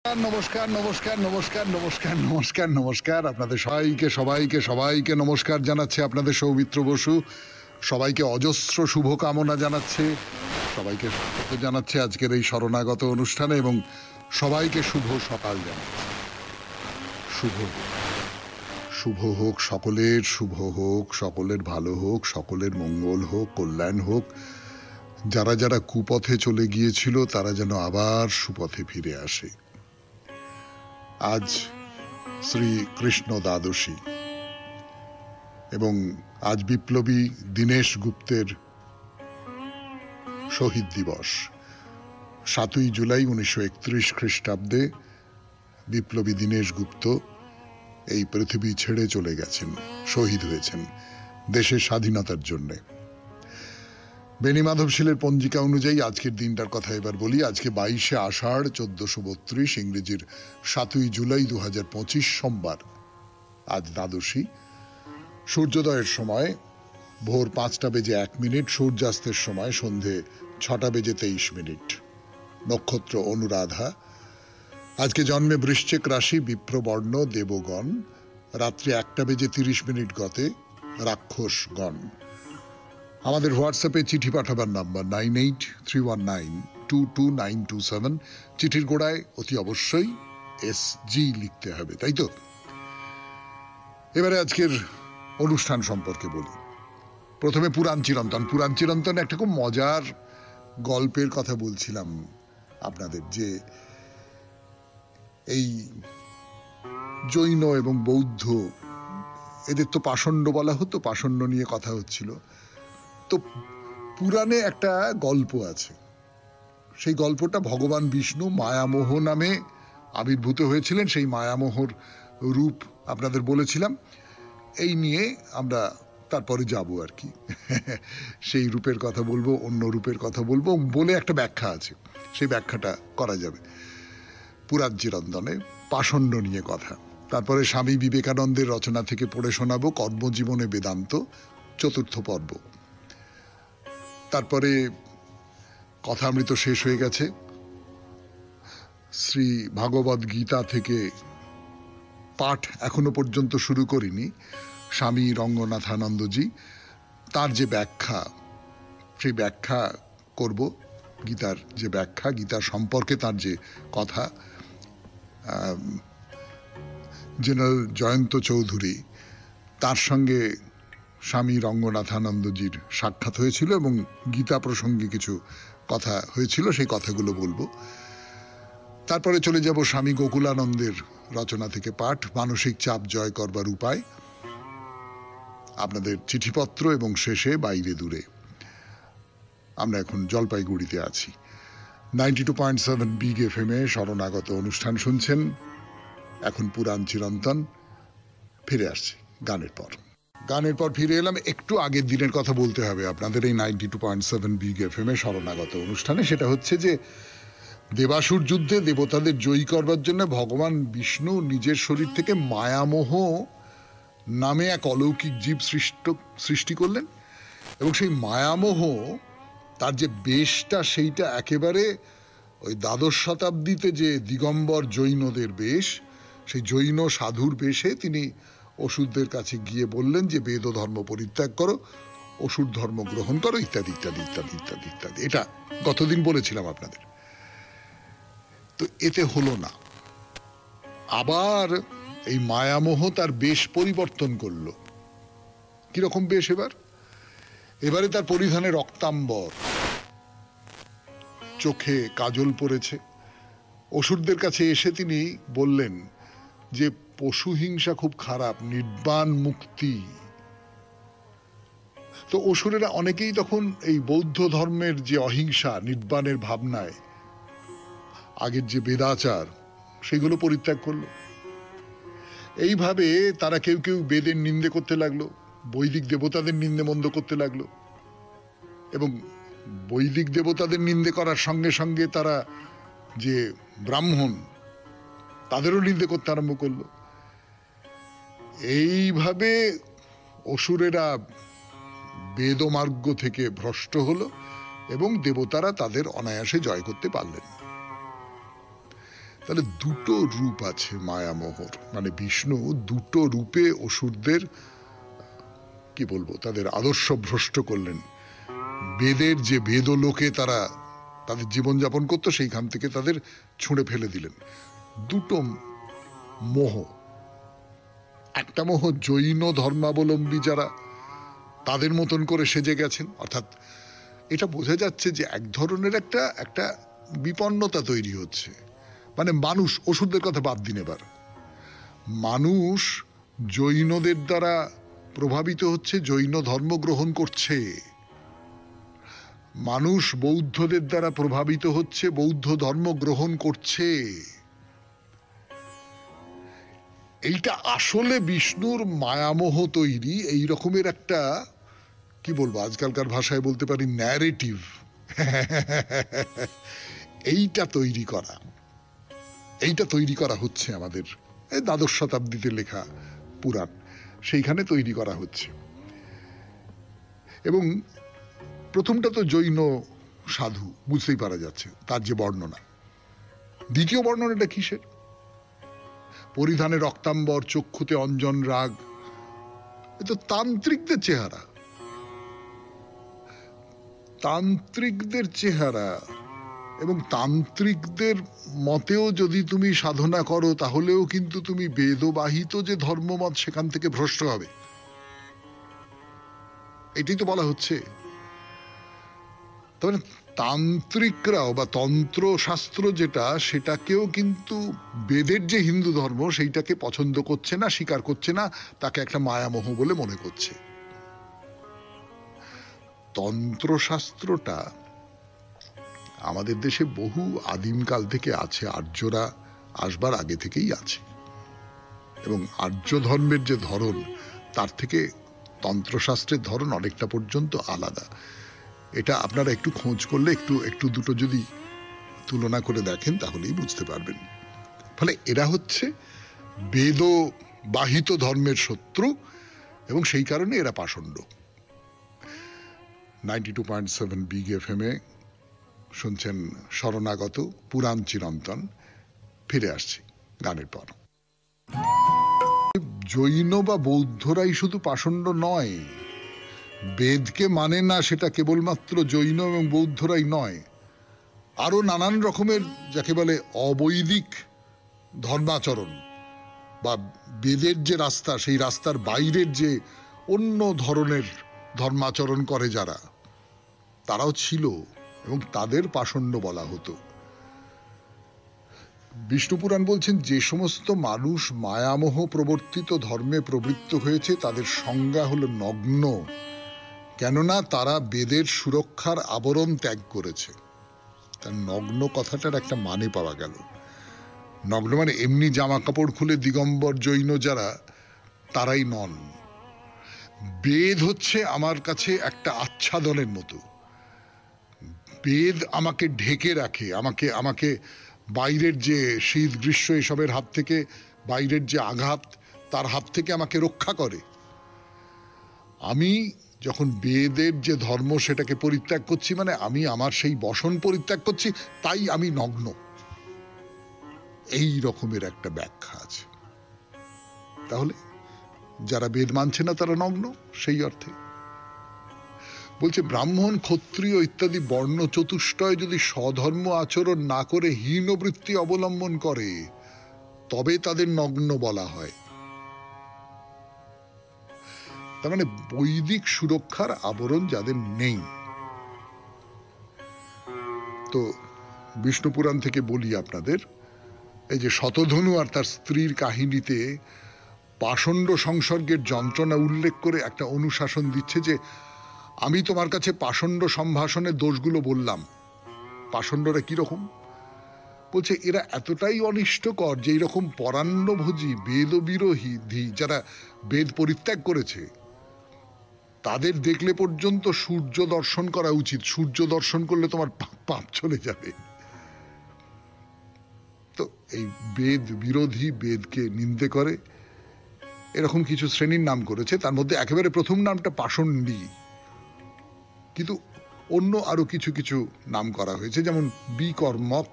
নমস্কার নমস্কার নমস্কার নমস্কার নমস্কার নমস্কার আপনাদের সবাইকে সবাইকে সবাইকে নমস্কার জানাচ্ছে আপনাদের সৌমিত্র বসু। সবাইকে অজস্র শুভকামনা জানাচ্ছে, সবাইকে স্বাগত জানাচ্ছে আজকের এই শরণাগত অনুষ্ঠানে এবং সবাইকে শুভ সকাল জানাচ্ছে। শুভ শুভ হোক সকলের, শুভ হোক সকলের, ভালো হোক সকলের, মঙ্গল হোক, কল্যাণ হোক। যারা যারা কুপথে চলে গিয়েছিল তারা যেন আবার সুপথে ফিরে আসে। আজ শ্রী কৃষ্ণ দ্বাদশী এবং আজ বিপ্লবী দীনেশ গুপ্তের শহীদ দিবস। 7ই জুলাই 1931 খ্রিস্টাব্দে বিপ্লবী দীনেশ গুপ্ত এই পৃথিবী ছেড়ে চলে গেছেন, শহীদ হয়েছেন দেশের স্বাধীনতার জন্যে। বেনি মাধবশীলের পঞ্জিকা অনুযায়ী আজকের দিনটার কথা এবার বলি। আজকে 22শে আষাঢ় 1432, ইংরেজির 7ই জুলাই 2025 সোমবার। আজ দ্বাদশী। সূর্যোদয়ের সময় ভোর 5টা বেজে 1 মিনিট, সূর্যাস্তের সময় সন্ধে 6টা বেজে 23 মিনিট। নক্ষত্র অনুরাধা। আজকে জন্মে বৃশ্চিক রাশি, বিপ্রবর্ণ, দেবগণ। রাত্রি 1টা বেজে 30 মিনিট গতে রাক্ষসগণ। আমাদের হোয়াটসঅ্যাপে চিঠি পাঠাবার নাম্বার 9831922927। চিঠির গোড়ায় অতি অবশ্যই SG লিখতে হবে, তাই তো? এবারে আজকের অনুষ্ঠান সম্পর্কে বলি। প্রথমে পুরাণ চিরন্তন। পুরাণ চিরন্তন একটা খুব মজার গল্পের কথা বলছিলাম আপনাদের, যে এই জৈন এবং বৌদ্ধ এদের তো পাষণ্ড বলা হতো, পাষণ্ড নিয়ে কথা হচ্ছিল। তো পুরাণে একটা গল্প আছে, সেই গল্পটা ভগবান বিষ্ণু মায়ামোহ নামে আবির্ভূত হয়েছিলেন। সেই মায়ামোহর রূপ আপনাদের বলেছিলাম, এই নিয়ে আমরা তারপরে যাব আর কি। সেই রূপের কথা বলবো, অন্য রূপের কথা বলবো বলে একটা ব্যাখ্যা আছে, সেই ব্যাখ্যাটা করা যাবে পুরাণ চিরন্তনে। পাষণ্ড নিয়ে কথা। তারপরে স্বামী বিবেকানন্দের রচনা থেকে পড়ে শোনাবো কর্মজীবনে বেদান্ত, 4র্থ পর্ব। তারপরে কথামৃত শেষ হয়ে গেছে। শ্রী ভাগবত গীতা থেকে পাঠ এখনো পর্যন্ত শুরু করিনি। স্বামী রঙ্গনাথানন্দজি তার যে ব্যাখ্যা, সেই ব্যাখ্যা করব। গীতার যে ব্যাখ্যা, গীতার সম্পর্কে তার যে কথা, জেনারেল জয়ন্ত চৌধুরী তার সঙ্গে স্বামী রঙ্গনাথানন্দজির সাক্ষাৎ হয়েছিল এবং গীতা প্রসঙ্গে কিছু কথা হয়েছিল, সেই কথাগুলো বলবো। তারপরে চলে যাব স্বামী গোকুলানন্দের রচনা থেকে পাঠ, মানসিক চাপ জয় করবার উপায়, আপনাদের চিঠিপত্র এবং শেষে বাইরে দূরে। আমরা এখন জলপাইগুড়িতে আছি। 92.7 বিগ FM এ শরণাগত অনুষ্ঠান শুনছেন। এখন পুরাণ চিরন্তন। ফিরে আসছি গানের পর। গানের পর ফিরে এলাম। একটু আগের দিনের কথা বলতে হবে আপনাদের এই 92.7 বিগ FM এ শরণাগত অনুষ্ঠানে। সেটা হচ্ছে যে দেবাসুর যুদ্ধে দেবতাদের জয়ী করবার জন্য ভগবান বিষ্ণু নিজের শরীর থেকে মায়ামোহ নামে এক অলৌকিক জীব সৃষ্টি করলেন এবং সেই মায়ামোহ তার যে বেশটা, সেইটা একেবারে ওই দ্বাদশ শতাব্দীতে যে দিগম্বর জৈনদের বেশ, সেই জৈন সাধুর বেশে তিনি অসুরদের কাছে গিয়ে বললেন যে বেদ ধর্ম পরিত্যাগ করো, অসুর ধর্ম গ্রহণ করো, ইত্যাদি ইত্যাদি ইত্যাদি ইত্যাদি ইত্যাদি। এটা গতদিন বলেছিলাম আপনাদের। তো এতে হলো না, আবার এই মায়ামোহ তার বেশ পরিবর্তন করলো। কিরকম বেশ? এবারে তার পরিধানে রক্তাম্বর, চোখে কাজল পড়েছে। অসুরদের কাছে এসে তিনি বললেন যে পশু হিংসা খুব খারাপ, নির্বাণ মুক্তি। তো অসুরেরা অনেকেই তখন এই বৌদ্ধ ধর্মের যে অহিংসা, নির্বাণের ভাবনায় আগের যে বেদাচার, সেগুলো পরিত্যাগ করলো। এইভাবে তারা কেউ কেউ বেদের নিন্দে করতে লাগলো, বৈদিক দেবতাদের নিন্দে মন্দ করতে লাগলো এবং বৈদিক দেবতাদের নিন্দে করার সঙ্গে সঙ্গে তারা যে ব্রাহ্মণ, তাদেরও নিন্দে করতে আরম্ভ করলো। এইভাবে অসুরেরা বেদমার্গ থেকে ভ্রষ্ট হলো এবং দেবতারা তাদের অনায়াসে জয় করতে পারলেন। তাহলে দুটো রূপ আছে মায়ামোহর, মানে বিষ্ণু দুটো রূপে অসুরদের কি বলবো তাদের আদর্শ ভ্রষ্ট করলেন। বেদের যে বেদলোকে তারা তাদের জীবনযাপন করতো সেইখান থেকে তাদের ছুঁড়ে ফেলে দিলেন। দুটো মোহ, একটা মোহ জৈন ধর্মাবলম্বী যারা তাদের মতন করে সেজে গেছেন, অর্থাৎ এটা বোঝা যাচ্ছে যে এক ধরনের একটা বিপন্নতা তৈরি হচ্ছে। মানে মানুষ, অসুরদের কথা বাদ দিন, এবার মানুষ জৈনদের দ্বারা প্রভাবিত হচ্ছে, জৈন ধর্ম গ্রহণ করছে। মানুষ বৌদ্ধদের দ্বারা প্রভাবিত হচ্ছে, বৌদ্ধ ধর্ম গ্রহণ করছে। এইটা আসলে বিষ্ণুর মায়ামোহ তৈরি, এই রকমের একটা কি বলবো আজকালকার ভাষায় বলতে পারি ন্যারেটিভ এইটা তৈরি করা হচ্ছে আমাদের এই দ্বাদশ শতাব্দীতে লেখা পুরাণ, সেইখানে তৈরি করা হচ্ছে। এবং প্রথমটা তো জৈন সাধু, বুঝতেই পারা যাচ্ছে তার যে বর্ণনা। দ্বিতীয় বর্ণনাটা কিসের? পরিধানে রক্তাম্বর, চক্ষুতে অঞ্জন রাগ, এ তো তান্ত্রিকদের চেহারা। তান্ত্রিকদের চেহারা, এবং তান্ত্রিকদের মতেও যদি তুমি সাধনা করো তাহলেও কিন্তু তুমি বেদবাহিত যে ধর্মমত সেখান থেকে ভ্রষ্ট হবে, এটাই তো বলা হচ্ছে। তবে তান্ত্রিকরাও বা তন্ত্র শাস্ত্র যেটা, সেটাকেও কিন্তু বেদের যে হিন্দু ধর্ম সেইটাকে পছন্দ করছে না, স্বীকার করছে না, তাকে একটা মায়ামোহ বলে মনে করছে। তন্ত্রশাস্ত্রটা আমাদের দেশে বহু আদিমকাল থেকে আছে, আর্যরা আসবার আগে থেকেই আছে, এবং আর্য ধর্মের যে ধরন তার থেকে তন্ত্রশাস্ত্রের ধরন অনেকটা পর্যন্ত আলাদা। এটা আপনারা একটু খোঁজ করলে একটু দুটো যদি তুলনা করে দেখেন তাহলেই বুঝতে পারবেন। ফলে এরা হচ্ছে বেদবাহিত ধর্মের শত্রু, এবং সেই কারণে এরা পাষণ্ড। 92.7 বিগ FM এ শুনছেন শরণাগত পুরাণ চিরন্তন। ফিরে আসছি গানের পর। জৈন বা বৌদ্ধরাই শুধু পাষণ্ড নয়, বেদকে মানে না সেটা কেবলমাত্র জৈন এবং বৌদ্ধরাই নয়, আরো নানান রকমের যাকে বলে অবৈদিক ধর্মাচরণ বা বেদের যে রাস্তা সেই রাস্তার বাইরের যে অন্য ধরনের ধর্মাচরণ করে যারা, তারাও ছিল, এবং তাদের পাষণ্ড বলা হতো। বিষ্ণুপুরাণ বলছেন যে সমস্ত মানুষ মায়ামোহ প্রবর্তিত ধর্মে প্রবৃত্ত হয়েছে তাদের সংজ্ঞা হলো নগ্ন, কেননা তারা বেদের সুরক্ষার আবরণ ত্যাগ করেছে। তার নগ্ন কথাটার একটা মানে পাওয়া গেল। নগ্ন মানে এমনি জামা কাপড় খুলে দিগম্বর জৈন যারা, তারাই নন। বেদ হচ্ছে আমার কাছে একটা আচ্ছাদনের মতো। বেদ আমাকে ঢেকে রাখে, আমাকে বাইরের যে শীত গ্রীষ্ম এসবের হাত থেকে, বাইরের যে আঘাত তার হাত থেকে আমাকে রক্ষা করে। আমি যখন বেদের যে ধর্ম সেটাকে পরিত্যাগ করছি, মানে আমি আমার সেই বসন পরিত্যাগ করছি, তাই আমি নগ্ন। এই রকমের একটা ব্যাখ্যা আছে। তাহলে যারা বেদ মানছে না তারা নগ্ন সেই অর্থে। বলছে ব্রাহ্মণ, ক্ষত্রিয় ইত্যাদি বর্ণ চতুষ্টয় যদি স্বধর্ম আচরণ না করে হীনবৃত্তি অবলম্বন করে তবে তাদের নগ্ন বলা হয়। তার মানে বৈদিক সুরক্ষার আবরণ যাদের নেই। তো বিষ্ণু পুরাণ থেকে বলি আপনাদের, এই যে শতধনু আর তার স্ত্রীর কাহিনীতে পাষণ্ড সংসর্গের যন্ত্রণা উল্লেখ করে একটা অনুশাসন দিচ্ছে যে আমি তোমার কাছে পাষণ্ড সম্ভাষণের দোষগুলো বললাম। পাষণ্ডরা কিরকম? বলছে এরা এতটাই অনিষ্টকর যে এইরকম পরান্নভোজী বেদ বিরোধী যারা বেদ পরিত্যাগ করেছে তাদের দেখলে পর্যন্ত সূর্য দর্শন করা উচিত। সূর্য দর্শন করলে তোমার পাপ চলে যাবে। তো এই বেদ বিরোধী, বেদকে নিন্দে করে, এরকম কিছু শ্রেণীর নাম করেছে। তার মধ্যে একেবারে প্রথম নামটা পাষণ্ডী, কিন্তু অন্য আরো কিছু কিছু নাম করা হয়েছে, যেমন বিকর্মক,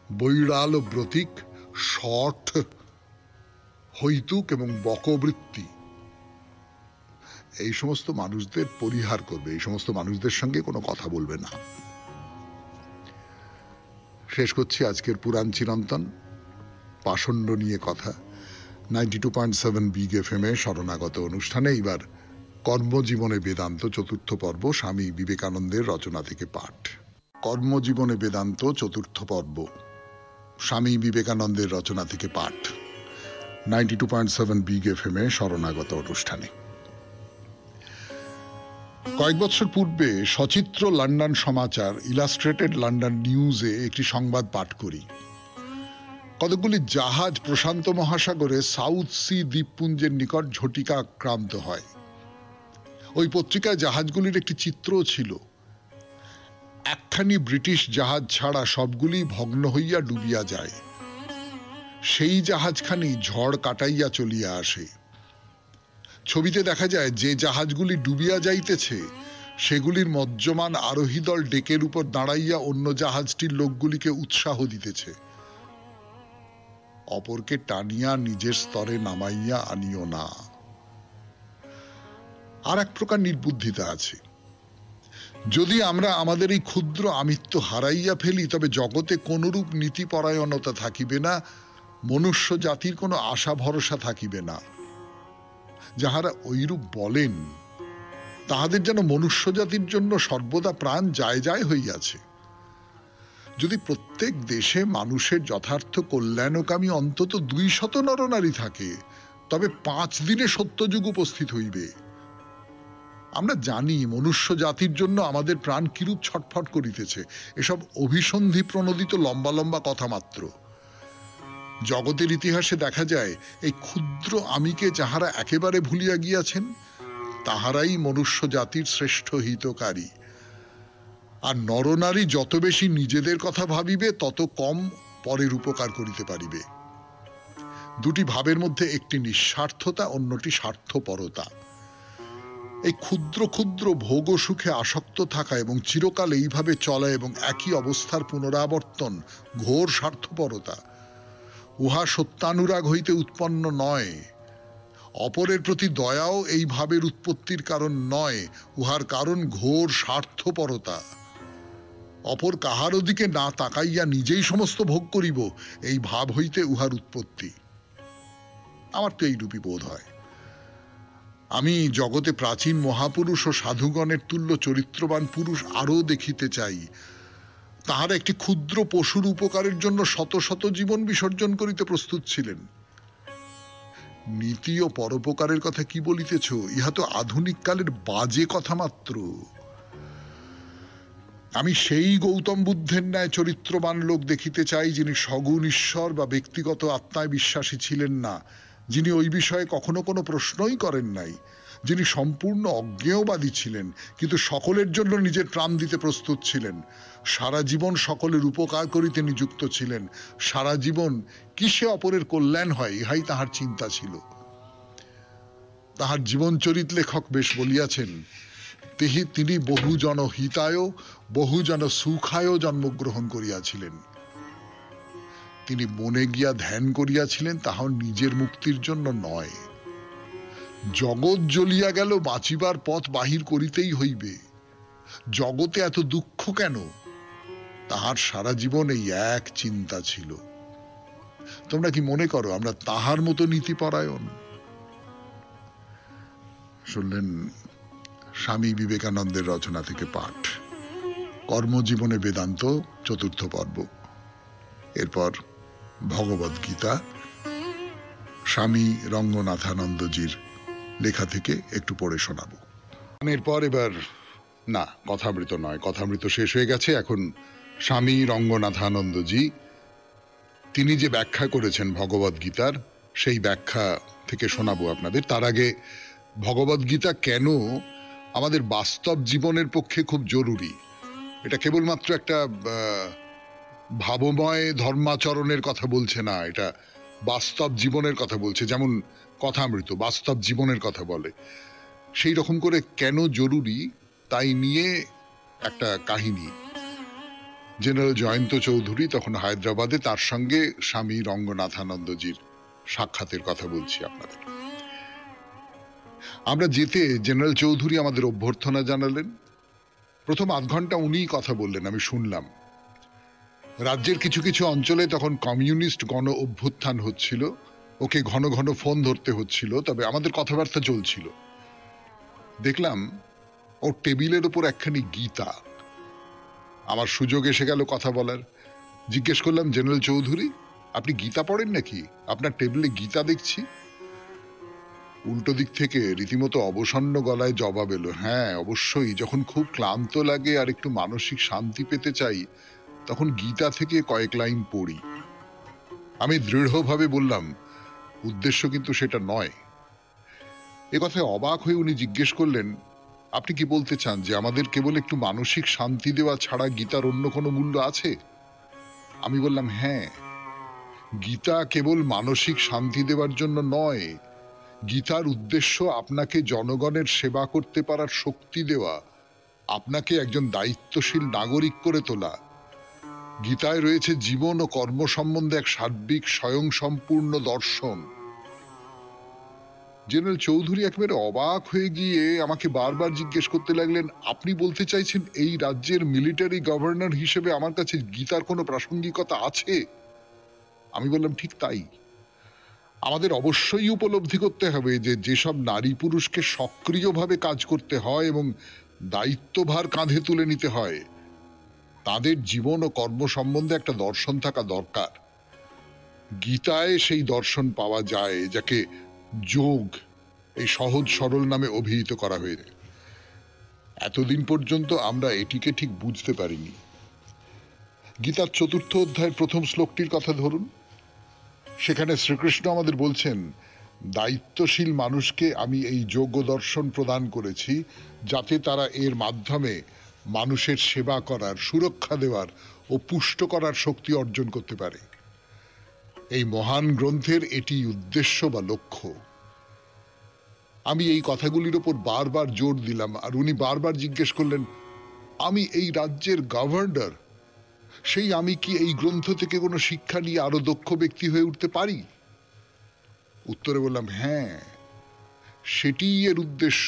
বৈরাল ও ব্রতিক, শঠ, হৈতুক এবং বকবৃত্তি এই সমস্ত মানুষদের পরিহার করবে, এই সমস্ত মানুষদের সঙ্গে কোনো কথা বলবে না। শেষ করছি আজকের পুরাণ চিরন্তন পাষণ্ড নিয়ে কথা 92.7 বিগ এফএম এ শরণাগত অনুষ্ঠানে। এবার কর্মজীবনে বেদান্ত চতুর্থ পর্ব, স্বামী বিবেকানন্দের রচনা থেকে পাঠ। কর্মজীবনে বেদান্ত চতুর্থ পর্ব, স্বামী বিবেকানন্দের রচনা থেকে পাঠ 92.7 বিগ এফএম এ শরণাগত অনুষ্ঠানে। কয়েক বছর পূর্বে সচিত্র লন্ডন সমাচার, ইলাস্ট্রেটেড লন্ডন নিউজে একটি সংবাদ পাঠ করি। কতগুলি জাহাজ প্রশান্ত মহাসাগরে সাউথ সি দ্বীপপুঞ্জের নিকট ঝটিকা আক্রান্ত হয়। ওই পত্রিকায় জাহাজগুলির একটি চিত্রও ছিল। একখানি ব্রিটিশ জাহাজ ছাড়া সবগুলি ভগ্ন হইয়া ডুবিয়া যায়। সেই জাহাজখানি ঝড় কাটাইয়া চলিয়া আসে। ছবিতে দেখা যায় যে জাহাজগুলি ডুবিয়া যাইতেছে সেগুলির মজ্জমান আরোহী দল ডেকের উপর দাঁড়াইয়া অন্য জাহাজটির লোকগুলিকে উৎসাহ দিতেছে, অপরকে টানিয়া নিজের স্তরে নামাইয়া আনিও না। আর এক প্রকার নির্বুদ্ধিতা আছে। যদি আমরা আমাদের এই ক্ষুদ্র আমিত্ব হারাইয়া ফেলি তবে জগতে কোনরূপ নীতিপরায়ণতা থাকিবে না, মনুষ্য জাতির কোনো আশা ভরসা থাকিবে না। যাহারা ঐরূপ বলেন তাহাদের যেন মনুষ্য জাতির জন্য সর্বদা প্রাণ যায় যায় হইয়াছে। যদি প্রত্যেক দেশে মানুষের যথার্থ কল্যাণকামী অন্তত 200 নরনারী থাকে তবে 5 দিনে সত্যযুগ উপস্থিত হইবে। আমরা জানি মনুষ্য জাতির জন্য আমাদের প্রাণ কিরূপ ছটফট করিতেছে। এসব অভিসন্ধি প্রণোদিত লম্বা লম্বা কথা মাত্র। জগতের ইতিহাসে দেখা যায় এই ক্ষুদ্র আমিকে যাহারা একেবারে ভুলিয়া গিয়াছেন তাহারাই মনুষ্য জাতির শ্রেষ্ঠ হিতকারী। আর নরনারী যত বেশি নিজেদের কথা ভাবিবে তত কম পরের উপকার করিতে পারিবে। দুটি ভাবের মধ্যে একটি নিঃস্বার্থতা, অন্যটি স্বার্থপরতা। এই ক্ষুদ্র ক্ষুদ্র ভোগ ও সুখে আসক্ত থাকা এবং চিরকাল এইভাবে চলা এবং একই অবস্থার পুনরাবর্তন ঘোর স্বার্থপরতা। উহা সত্যানুরাগ হইতে উৎপন্ন নয়। অপরের প্রতি দয়াও এই ভাবের উৎপত্তির কারণ নয়, উহার কারণ ঘোর স্বার্থপরতা। অপর কাহারও দিকে না তাকাইয়া নিজেই সমস্ত ভোগ করিব, এই ভাব হইতে উহার উৎপত্তি। আমার তো এইরূপই বোধ হয়। আমি জগতে প্রাচীন মহাপুরুষ ও সাধুগণের তুল্য চরিত্রবান পুরুষ আরও দেখিতে চাই। তাহারা একটি ক্ষুদ্র পশুর উপকারের জন্য শত শত জীবন বিসর্জন করিতে প্রস্তুত ছিলেন। নীতি ও পরোপকারের কথা কি বলিতেছ? ইহা তো আধুনিক কালের বাজে কথা মাত্র। আমি সেই গৌতম বুদ্ধের ন্যায় চরিত্রবান লোক দেখিতে চাই যিনি সগুণ ঈশ্বর বা ব্যক্তিগত আত্মায় বিশ্বাসী ছিলেন না, যিনি ওই বিষয়ে কখনো কোনো প্রশ্নই করেন নাই, যিনি সম্পূর্ণ অজ্ঞেয়বাদী ছিলেন কিন্তু সকলের জন্য নিজের প্রাণ দিতে প্রস্তুত ছিলেন, সারা জীবন সকলের উপকার করিতে নিযুক্ত ছিলেন। সারা জীবন কিসে অপরের কল্যাণ হয় ইহাই তাহার চিন্তা ছিল। তাহার জীবনচরিত লেখক বেশ বলিয়াছেন, তিনি বহুজন হিতায় বহুজন সুখায় জন্মগ্রহণ করিয়াছিলেন। তিনি মনে গিয়া ধ্যান করিয়াছিলেন, তাহাও নিজের মুক্তির জন্য নয়। জগৎ জ্বলিয়া গেল, বাঁচিবার পথ বাহির করিতেই হইবে। জগতে এত দুঃখ কেন? তাহার সারা জীবন এই এক চিন্তা ছিল। তোমরা কি মনে করো আমরা তাহার মতো নীতিপরায়ণ? শুনলেন স্বামী বিবেকানন্দের রচনা থেকে পাঠ, কর্মজীবনে বেদান্ত চতুর্থ পর্ব। এরপর ভগবদ গীতা স্বামী রঙ্গনাথানন্দজির লেখা থেকে একটু পড়ে শোনাবো। এরপর এবার না, কথামৃত নয়, কথামৃত শেষ হয়ে গেছে। এখন স্বামী রঙ্গনাথানন্দজি তিনি যে ব্যাখ্যা করেছেন ভগবদ গীতার, সেই ব্যাখ্যা থেকে শোনাবো আপনাদের। তার আগে ভগবদ গীতা কেন আমাদের বাস্তব জীবনের পক্ষে খুব জরুরি, এটা কেবলমাত্র একটা ভাবময় ধর্মাচরণের কথা বলছে না, এটা বাস্তব জীবনের কথা বলছে। যেমন কথামৃত বাস্তব জীবনের কথা বলে, সেই রকম করে কেন জরুরি তাই নিয়ে একটা কাহিনী। জেনারেল জয়ন্ত চৌধুরী তখন হায়দ্রাবাদে, তার সঙ্গে স্বামী রঙ্গনাথানন্দজির সাক্ষাতের কথা বলছি আপনাদের। আমরা যেতে জেনারেল চৌধুরী আমাদের অভ্যর্থনা জানালেন। প্রথম আধ ঘন্টা উনিই কথা বললেন, আমি শুনলাম। রাজ্যের কিছু কিছু অঞ্চলে তখন কমিউনিস্ট গণ অভ্যুত্থান হচ্ছিল, ওকে ঘন ঘন ফোন ধরতে হচ্ছিল, তবে আমাদের কথাবার্তা চলছিল। দেখলাম ওর টেবিলের ওপর একখানি গীতা। আমার সুযোগ এসে গেল কথা বলার। জিজ্ঞেস করলাম, জেনারেল চৌধুরী, আপনি গীতা পড়েন নাকি? আপনার টেবিলে গীতা দেখছি। উল্টো দিক থেকে রীতিমতো অবসন্ন গলায় জবাব এলো, হ্যাঁ অবশ্যই, যখন খুব ক্লান্ত লাগে আর একটু মানসিক শান্তি পেতে চাই তখন গীতা থেকে কয়েক লাইন পড়ি। আমি দৃঢ়ভাবে বললাম, উদ্দেশ্য কিন্তু সেটা নয়। এ কথায় অবাক হয়ে উনি জিজ্ঞেস করলেন, আপনি কি বলতে চান যে আমাদের কেবল একটু মানসিক শান্তি দেওয়া ছাড়া গীতার অন্য কোনো মূল্য আছে? আমি বললাম, হ্যাঁ, গীতা কেবল মানসিক শান্তি দেওয়ার জন্য নয়, গীতার উদ্দেশ্য আপনাকে জনগণের সেবা করতে পারার শক্তি দেওয়া, আপনাকে একজন দায়িত্বশীল নাগরিক করে তোলা। গীতায় রয়েছে জীবন ও কর্ম সম্বন্ধে এক সার্বিক স্বয়ংসম্পূর্ণ দর্শন। জেনারেল চৌধুরী একেবারে অবাক হয়ে গিয়ে আমাকে বারবার জিজ্ঞেস করতে লাগলেন, আপনি বলতে চাইছেন এই রাজ্যের মিলিটারি গভর্নর হিসেবে আমার কাছে গীতার কোনো প্রাসঙ্গিকতা আছে? আমি বললাম, ঠিক তাই। আমাদের অবশ্যই উপলব্ধি করতে হবে যে যেসব নারী পুরুষকে সক্রিয়ভাবে কাজ করতে হয় এবং দায়িত্বভার কাঁধে তুলে নিতে হয়, তাদের জীবন ও কর্ম সম্বন্ধে একটা দর্শন থাকা দরকার। গীতায় সেই দর্শন পাওয়া যায়, যাকে যোগ এই সহজ সরল নামে অভিহিত করা হয়েছে। এতদিন পর্যন্ত আমরা এটিকে ঠিক বুঝতে পারিনি। গীতার ৪র্থ অধ্যায়ের প্রথম শ্লোকটির কথা ধরুন। সেখানে শ্রীকৃষ্ণ আমাদের বলছেন, দায়িত্বশীল মানুষকে আমি এই যোগ্য দর্শন প্রদান করেছি যাতে তারা এর মাধ্যমে মানুষের সেবা করার, সুরক্ষা দেওয়ার ও পুষ্ট করার শক্তি অর্জন করতে পারে। এই মহান গ্রন্থের এটি উদ্দেশ্য বা লক্ষ্য। আমি এই কথাগুলির ওপর বারবার জোর দিলাম, আর উনি বারবার জিজ্ঞেস করলেন, আমি এই রাজ্যের গভর্নর, সেই আমি কি এই গ্রন্থ থেকে কোনো শিক্ষা নিয়ে আরো দক্ষ ব্যক্তি হয়ে উঠতে পারি? উত্তরে বললাম, হ্যাঁ, সেটিই এর উদ্দেশ্য।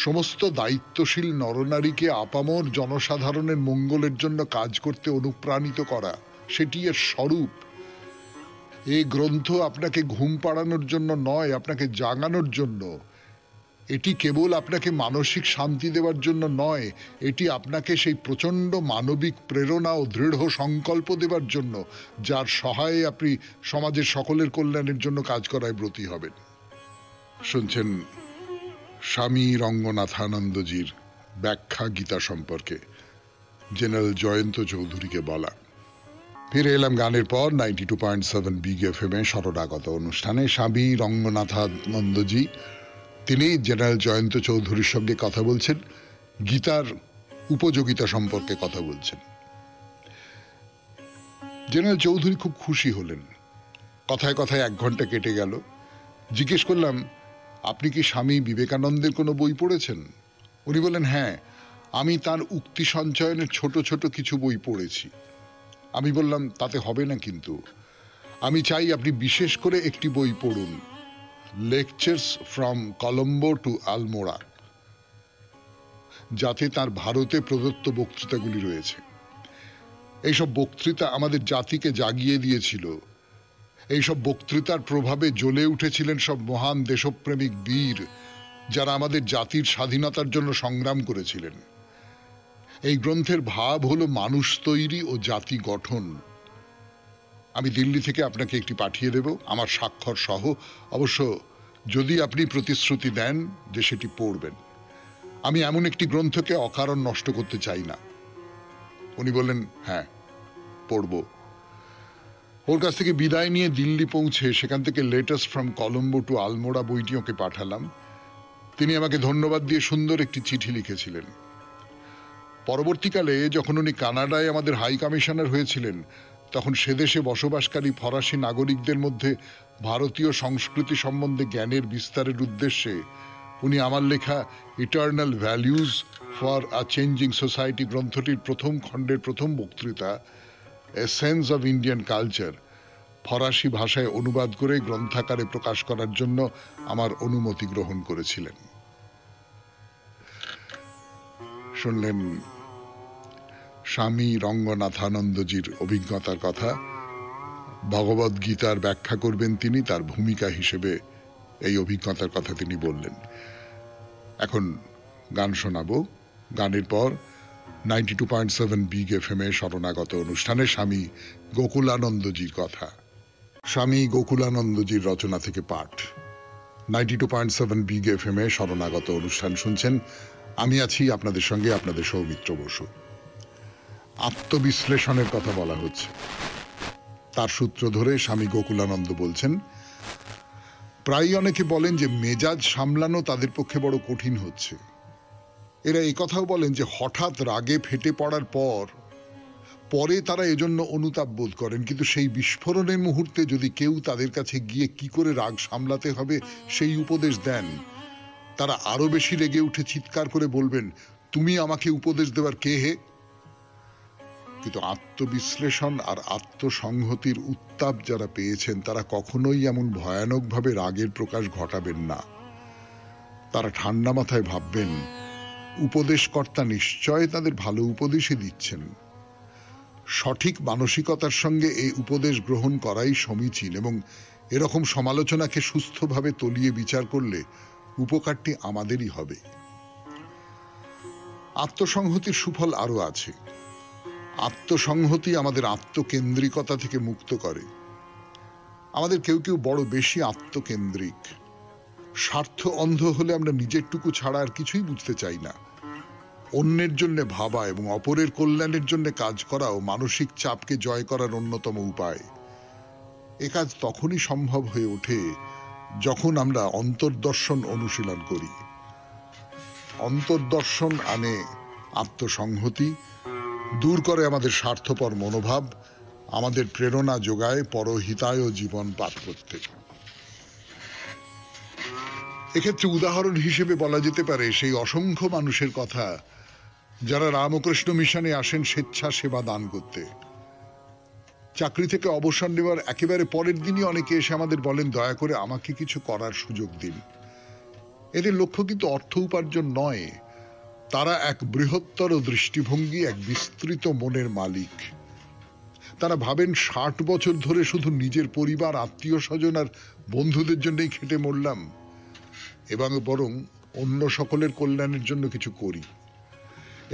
সমস্ত দায়িত্বশীল নরনারীকে আপামর জনসাধারণের মঙ্গলের জন্য কাজ করতে অনুপ্রাণিত করা, সেটি এর স্বরূপ। এই গ্রন্থ আপনাকে ঘুম পাড়ানোর জন্য নয়, আপনাকে জাগানোর জন্য। এটি কেবল আপনাকে মানসিক শান্তি দেওয়ার জন্য নয়, এটি আপনাকে সেই প্রচন্ড মানবিক প্রেরণা ও দৃঢ় সংকল্প দেওয়ার জন্য, যার সহায়ে আপনি সমাজের সকলের কল্যাণের জন্য কাজ করায় ব্রতী হবেন। শুনছেন স্বামী রঙ্গনাথানন্দজির ব্যাখ্যা গীতা সম্পর্কে জেনারেল জয়ন্ত চৌধুরীকে বলা। ফিরে এলাম গানের পর 92.7 বিগ এফএম এ শরণাগত অনুষ্ঠানে। স্বামী রঙ্গনাথানন্দজি তিনি জেনারেল জয়ন্ত চৌধুরীর সঙ্গে কথা বলছেন, গীতার উপযোগিতা সম্পর্কে কথা বলছেন। জেনারেল চৌধুরী খুব খুশি হলেন। কথায় কথায় 1 ঘন্টা কেটে গেল। জিজ্ঞেস করলাম, আপনি কি স্বামী বিবেকানন্দের কোনো বই পড়েছেন? উনি বললেন, হ্যাঁ, আমি তার উক্তি সঞ্চয়নের ছোট ছোট কিছু বই পড়েছি। আমি বললাম, তাতে হবে না, কিন্তু আমি চাই আপনি বিশেষ করে একটি বই পড়ুন, lectures from Colombo to Almora, যাতে তার ভারতে প্রদত্ত বক্তৃতাগুলি রয়েছে। এইসব বক্তৃতা আমাদের জাতিকে জাগিয়ে দিয়েছিল। এইসব বক্তৃতার প্রভাবে জ্বলে উঠেছিলেন সব মহান দেশপ্রেমিক বীর, যারা আমাদের জাতির স্বাধীনতার জন্য সংগ্রাম করেছিলেন। এই গ্রন্থের ভাব হলো মানুষ তৈরি ও জাতি গঠন। আমি দিল্লি থেকে আপনাকে একটি পাঠিয়ে দেব, আমার স্বাক্ষর সহ, অবশ্য যদি আপনি প্রতিশ্রুতি দেন যে সেটি পড়বেন। আমি এমন একটি গ্রন্থকে অকারণ নষ্ট করতে চাই না। উনি বললেন, হ্যাঁ, পড়ব। ওর কাছ থেকে বিদায় নিয়ে দিল্লি পৌঁছে সেখান থেকে letters from Colombo to Almora বইটি ওকে পাঠালাম। তিনি আমাকে ধন্যবাদ দিয়ে সুন্দর একটি চিঠি লিখেছিলেন। পরবর্তীকালে যখন উনি কানাডায় আমাদের হাই কমিশনার হয়েছিলেন, তখন সেদেশে বসবাসকারী ফরাসি নাগরিকদের মধ্যে ভারতীয় সংস্কৃতি সম্বন্ধে জ্ঞানের বিস্তারের উদ্দেশ্যে উনি আমার লেখা eternal values for a changing society গ্রন্থটির প্রথম খণ্ডের প্রথম বক্তৃতা a sense of Indian culture ফরাসি ভাষায় অনুবাদ করে গ্রন্থাকারে প্রকাশ করার জন্য আমার অনুমতি গ্রহণ করেছিলেন। শুনলেন স্বামী রঙ্গনাথানন্দজির অভিজ্ঞতার কথা। ভগবদ গীতার ব্যাখ্যা করবেন তিনি, তার ভূমিকা হিসেবে এই অভিজ্ঞতার কথা তিনি বললেন। এখন গান শোনাবো। গানের পর 92.7 বিগ এফএম এ শরণাগত অনুষ্ঠানে স্বামী গোকুলানন্দজির কথা, স্বামী গোকুলানন্দজির রচনা থেকে পাঠ। 92.7 বিগ এফএম এ শরণাগত অনুষ্ঠান শুনছেন। আমি আছি আপনাদের সঙ্গে, আপনাদের সৌমিত্র বসু। আত্মবিশ্লেষণের কথা বলা হচ্ছে। তার সূত্র ধরে স্বামী গোকুলানন্দ বলছেন, প্রায় অনেকে বলেন যে মেজাজ সামলানো তাদের পক্ষে বড় কঠিন হচ্ছে। এরা এই কথাও বলেন যে হঠাৎ রাগে ফেটে পড়ার পরে তারা এজন্য অনুতাপ বোধ করেন, কিন্তু সেই বিস্ফোরণের মুহূর্তে যদি কেউ তাদের কাছে গিয়ে কি করে রাগ সামলাতে হবে সেই উপদেশ দেন, তারা আরো বেশি রেগে উঠে চিৎকার করে বলবেন, তুমি আমাকে উপদেশ দেওয়ার কে হে? কিন্তু আত্মবিশ্লেষণ আর আত্মসংহতির উত্তাপ যারা পেয়েছেন তারা কখনোই এমন ভয়ানকভাবে রাগের প্রকাশ ঘটাবেন না। তারা ঠান্ডা মাথায় ভাববেন, উপদেশকর্তা নিশ্চয় তাদের ভালো উপদেশই দিচ্ছেন। সঠিক মানসিকতার সঙ্গে এই উপদেশ গ্রহণ করাই সমীচীন, এবং এরকম সমালোচনাকে সুস্থভাবে তলিয়ে বিচার করলে উপকারটি আমাদেরই হবে। আত্মসংহতির সুফল আরো আছে। আত্মসংহতি আমাদের আত্মকেন্দ্রিকতা থেকে মুক্ত করে। আমাদের কেউ কেউ বড় বেশি আত্মকেন্দ্রিক। স্বার্থ অন্ধ হলে আমরা নিজেরটুকু ছাড়া আর কিছুই বুঝতে চাই না। অন্যের জন্য ভাবা এবং অপরের কল্যাণের জন্য কাজ করাও মানসিক চাপকে জয় করার অন্যতম উপায়। এ কাজ তখনই সম্ভব হয়ে ওঠে যখন আমরা অন্তর্দর্শন অনুশীলন করি। অন্তর্দর্শন আনে আত্মসংহতি, দূর করে আমাদের স্বার্থপর মনোভাব, আমাদের প্রেরণা যোগায় পরহিতায় জীবন পাঠ করতে। এক্ষেত্রে উদাহরণ হিসেবে বলা যেতে পারে সেই অসংখ্য মানুষের কথা যারা রামকৃষ্ণ মিশনে আসেন স্বেচ্ছাসেবা দান করতে। চাকরি থেকে অবসর নেওয়ার একেবারে পরের দিনই অনেকে এসে আমাদের বলেন, দয়া করে আমাকে কিছু করার সুযোগ দিন। এদের লক্ষ্য কিন্তু অর্থ উপার্জন নয়, তারা এক বৃহত্তর দৃষ্টিভঙ্গি, এক বিস্তৃত মনের মালিক। তারা ভাবেন 60 বছর ধরে শুধু নিজের পরিবার, আত্মীয় স্বজন আর বন্ধুদের জন্যই খেটে মরলাম, এবং বরং অন্য সকলের কল্যাণের জন্য কিছু করি।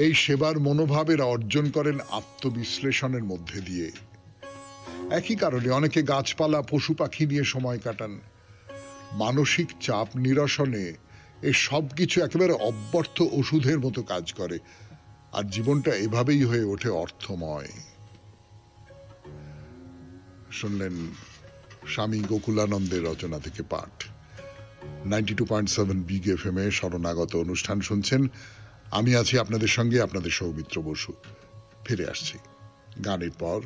এই সেবার মনোভাবের অর্জন করেন আত্মবিশ্লেষণের মধ্যে দিয়ে। একই কারণে অনেকে গাছপালা, পশু পাখি নিয়ে সময় কাটান। মানসিক চাপ নিরসনে এই সবকিছু একেবারে অব্যর্থ ওষুধের মতো কাজ করে, আর জীবনটা এভাবেই হয়ে ওঠে অর্থময়। শুনলেন স্বামী গোকুলানন্দের রচনা থেকে পাঠ। 92.7 বিগ এফএম এ শরণাগত অনুষ্ঠান শুনছেন। আমি আছি আপনাদের সঙ্গে, আপনাদের সৌমিত্র বসু। ফিরে আসছি গানের পর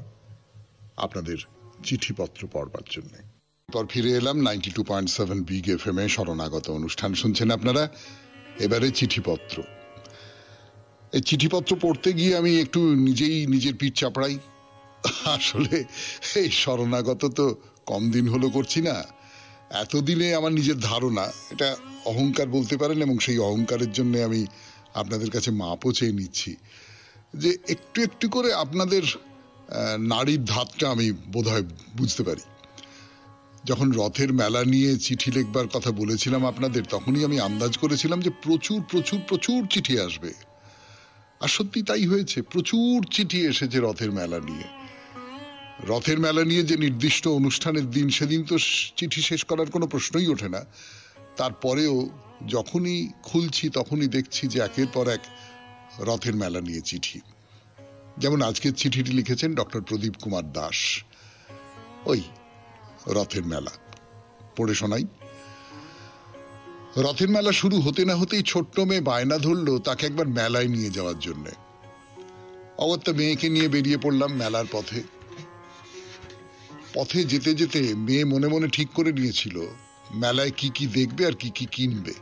আপনাদের চিঠিপত্র পড়বার জন্য। ফিরে এলাম 92.7 বিগ এফএম এ শরণাগত অনুষ্ঠান শুনছেন আপনারা। এবারে চিঠিপত্র। এই চিঠিপত্র পড়তে গিয়ে আমি একটু নিজেই নিজের পিঠ চাপড়াই। আসলে এই শরণাগত তো কম দিন হলো করছি না। এতদিনে আমার নিজের ধারণা, এটা অহংকার বলতে পারেন, এবং সেই অহংকারের জন্য আমি আপনাদের কাছে মাপও চেয়ে নিচ্ছি যে একটু একটু করে আপনাদের নাড়ির ধাতটা আমি বোধহয় বুঝতে পারি। যখন রথের মেলা নিয়ে চিঠি লিখবার কথা বলেছিলাম আপনাদের, তখনই আমি আন্দাজ করেছিলাম যে প্রচুর প্রচুর প্রচুর চিঠি আসবে। আর সত্যি তাই হয়েছে, প্রচুর চিঠি এসেছে রথের মেলা নিয়ে। রথের মেলা নিয়ে যে নির্দিষ্ট অনুষ্ঠানের দিন, সেদিন তো চিঠি শেষ করার কোনো প্রশ্নই ওঠে না। তারপরেও যখনই খুলছি তখনই দেখছি যে একের পর এক রথের মেলা নিয়ে চিঠি। যেমন আজকের চিঠিটি লিখেছেন ডক্টর প্রদীপ কুমার দাস। ওই রথের মেলা পড়ে শোনাই। রথের মেলা শুরু হতে না হতেই ছোট্ট মেয়ে বায়না ধরলো তাকে একবার মেলায় নিয়ে যাওয়ার জন্য। অগত্যা মেয়েকে নিয়ে বেরিয়ে পড়লাম মেলার পথে। পথে যেতে যেতে মেয়ে মনে মনে ঠিক করে নিয়েছিল মেলায় কি কি দেখবে আর কি কি কিনবে।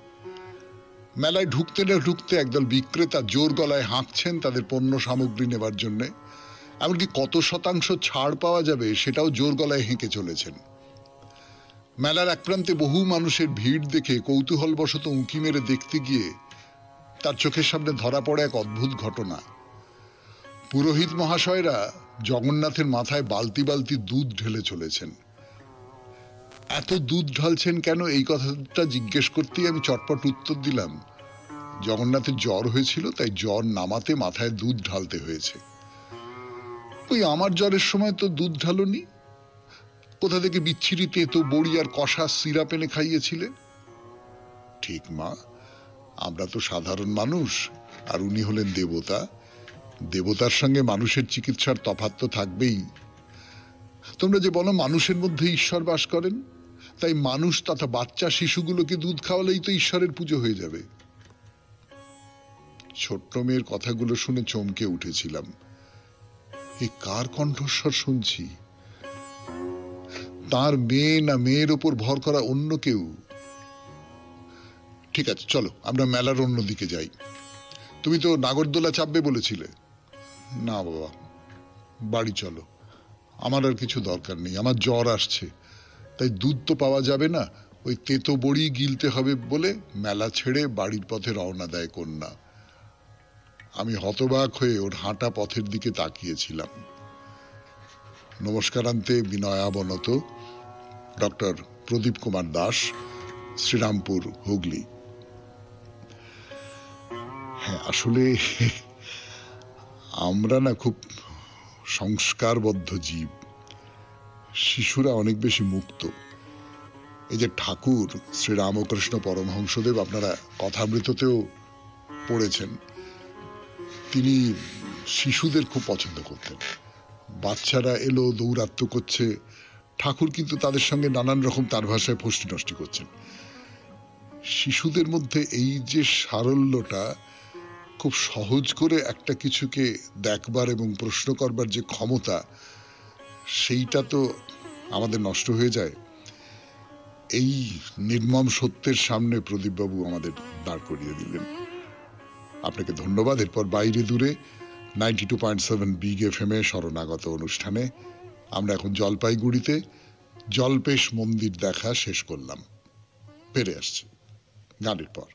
মেলায় ঢুকতে না ঢুকতে একদল বিক্রেতা জোর গলায় হাঁকছেন তাদের পণ্য সামগ্রী নেবার জন্য। এমনকি কত শতাংশ ছাড় পাওয়া যাবে সেটাও জোর গলায় হেঁকে চলেছেন। মেলার এক প্রান্তে বহু মানুষের ভিড় দেখে কৌতূহলবশত উঁকি মেরে দেখতে গিয়ে তার চোখের সামনে ধরা পড়ে এক অদ্ভুত ঘটনা। পুরোহিত মহাশয়রা জগন্নাথের মাথায় বালতি বালতি দুধ ঢেলে চলেছেন। এত দুধ ঢালছেন কেন, এই কথাটা জিজ্ঞেস করতেই আমি চটপট উত্তর দিলাম, জগন্নাথের জ্বর হয়েছিল, তাই জ্বর নামাতে মাথায় দুধ ঢালতে হয়েছে। ওই আমার জ্বরের সময় তো দুধ ঢালনি, কোথা থেকে বিচ্ছিরি তেতো বড়ি আর কষা সিরাপ এনে খাইয়েছিলে? ঠিক মা, আমরা তো সাধারণ মানুষ, আর উনি হলেন দেবতা। দেবতার সঙ্গে মানুষের চিকিৎসার তফাৎ তো থাকবেই। তোমরা যে বলো মানুষের মধ্যে ঈশ্বর বাস করেন, তাই মানুষ তথা বাচ্চা শিশুগুলোকে দুধ খাওয়ালেই তো ঈশ্বরের পুজো হয়ে যাবে। ছোট্ট মেয়ের কথাগুলো শুনে চমকে উঠেছিলাম। এ কার কণ্ঠস্বর শুনছি? তার মেয়ে না মেয়ের ওপর ভর করা অন্য কেউ? ঠিক আছে, চলো আমরা মেলার অন্যদিকে যাই। তুমি তো নাগরদোলা চাপবে বলেছিলে। না বাবা, বাড়ি চলো, আমার আর কিছু দরকার নেই। আমার জ্বর আসছে, তাই দুধ তো পাওয়া যাবে না, ওই তেতো বড়ি গিলতে হবে বলে মেলা ছেড়ে বাড়ির পথে রওনা দেয় কন্যা। আমি হতবাক হয়ে ওর হাঁটা পথের দিকে তাকিয়েছিলাম। নমস্কারান্তে বিনয়াবনত, ডক্টর প্রদীপ কুমার দাস, শ্রীরামপুর, হুগলি। হ্যাঁ, আসলে আমরা না খুব সংস্কারবদ্ধ জীব। শিশুরা অনেক বেশি মুক্ত। এই যে ঠাকুর শ্রীরামকৃষ্ণ পরমহংসদেব, আপনারা কথামৃততেও পড়েছেন, তিনি শিশুদের খুব পছন্দ করতেন। বাচ্চারা এলো দৌরাত্ম্য করছে, ঠাকুর কিন্তু তাদের সঙ্গে নানান রকম তার ভাষায় ফষ্টি নষ্টি করছেন। শিশুদের মধ্যে এই যে সারল্যটা, খুব সহজ করে একটা কিছুকে দেখবার এবং প্রশ্ন করবার যে ক্ষমতা, সেইটা তো আমাদের নষ্ট হয়ে যায়। এই নির্মম সত্যের সামনে প্রদীপবাবু আমাদের দাঁড় করিয়ে দিলেন। আপনাকে ধন্যবাদ। এরপর বাইরে দূরে 92.7 বিগ এফএম এ শরণাগত অনুষ্ঠানে আমরা এখন জলপাইগুড়িতে জল্পেশ মন্দির দেখা শেষ করলাম, ফিরে আসছি গানের পর।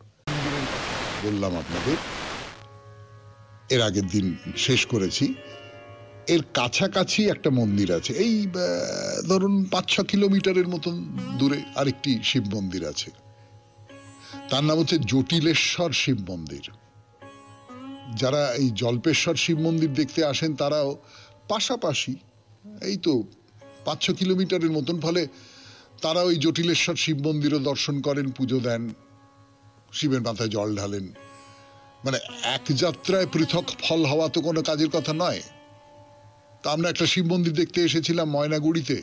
বললাম আপনাদের এর আগের দিন শেষ করেছি, এর কাছাকাছি একটা মন্দির আছে, এই ধরুন 5-6 কিলোমিটারের মতন দূরে আরেকটি শিব মন্দির আছে। তার নাম হচ্ছে জটিলেশ্বর শিব মন্দির। যারা এই জল্পেশ্বর শিব মন্দির দেখতে আসেন তারাও পাশাপাশি এই তো 5-6 কিলোমিটারের মতন, ফলে তারা ওই জটিলেশ্বর শিব মন্দিরও দর্শন করেন, পুজো দেন, শিবের মাথায় জল ঢালেন। মানে এক যাত্রায় পৃথক ফল হওয়া তো কোনো কাজের কথা নয়। তা আমরা একটা শিব মন্দির দেখতে এসেছিলাম ময়নাগুড়িতে,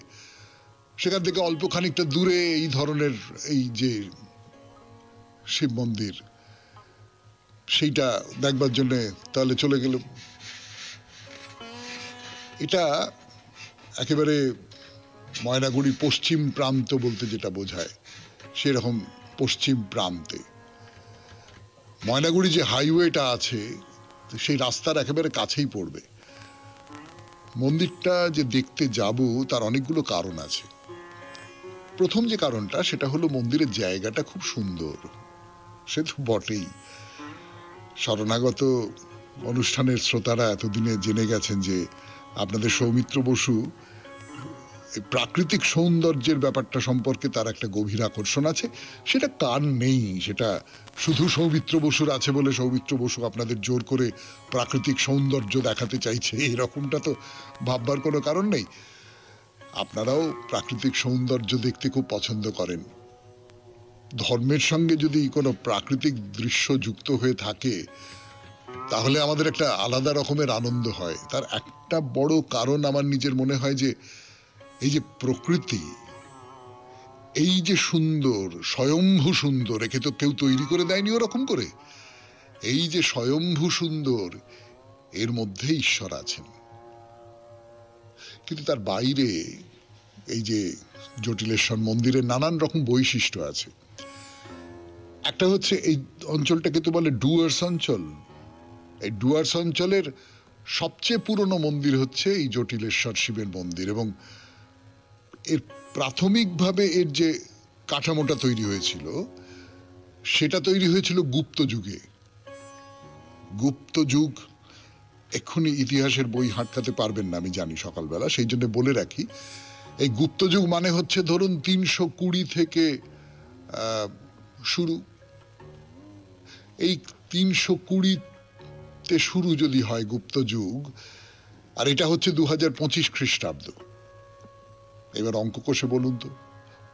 সেখান থেকে অল্প খানিকটা দূরে এই ধরনের এই যে শিব মন্দির, সেইটা দেখবার জন্য তাহলে চলে গেল। এটা একেবারে ময়নাগুড়ির পশ্চিম প্রান্ত বলতে যেটা বোঝায়, সেরকম পশ্চিম প্রান্তে ময়নাগুড়ি যে হাইওয়েটা আছে, সেই রাস্তার একেবারে কাছেই পড়বে। মন্দিরটা যে দেখতে যাব তার অনেকগুলো কারণ আছে। প্রথম যে কারণটা, সেটা হলো মন্দিরের জায়গাটা খুব সুন্দর। সে তো বটেই, শরণাগত অনুষ্ঠানের শ্রোতারা এতদিনে জেনে গেছেন যে আপনাদের সৌমিত্র বসু প্রাকৃতিক সৌন্দর্যের ব্যাপারটা সম্পর্কে তার একটা গভীর আকর্ষণ আছে। সেটা কার নেই, সেটা শুধু সৌমিত্র বসুর আছে বলে সৌমিত্র বসু আপনাদের জোর করে প্রাকৃতিক সৌন্দর্য দেখাতে চাইছে, এরকমটা তো ভাববার কোনো কারণ নেই। আপনারাও প্রাকৃতিক সৌন্দর্য দেখতে খুব পছন্দ করেন। ধর্মের সঙ্গে যদি কোনো প্রাকৃতিক দৃশ্য যুক্ত হয়ে থাকে, তাহলে আমাদের একটা আলাদা রকমের আনন্দ হয়। তার একটা বড় কারণ আমার নিজের মনে হয় যে এই যে প্রকৃতি, এই যে সুন্দর, স্বয়ম্ভু সুন্দর, একে তো কেউ তৈরি করে দেয়নি ওরকম করে। এই যে স্বয়ম্ভু সুন্দর, এর মধ্যে ঈশ্বর আছেন। কিন্তু তার বাইরে এই যে জটিলেশ্বর মন্দিরের নানান রকম বৈশিষ্ট্য আছে। একটা একটা হচ্ছে এই অঞ্চলটাকে তো বলে ডুয়ার্স অঞ্চল। এই ডুয়ার্স অঞ্চলের সবচেয়ে পুরনো মন্দির হচ্ছে এই জটিলেশ্বর শিবের মন্দির, এবং এর প্রাথমিকভাবে এর যে কাঠামোটা তৈরি হয়েছিল সেটা তৈরি হয়েছিল গুপ্ত যুগে। গুপ্ত যুগ, এক্ষুনি ইতিহাসের বই হাঁটকাতে পারবেন না আমি জানি সকালবেলা, সেই জন্য বলে রাখি, এই গুপ্ত যুগ মানে হচ্ছে ধরুন 320 থেকে শুরু। এই 320-তে শুরু যদি হয় গুপ্ত যুগ, আর এটা হচ্ছে 2025 খ্রিস্টাব্দ, এবার অঙ্ক কষে বলুন তো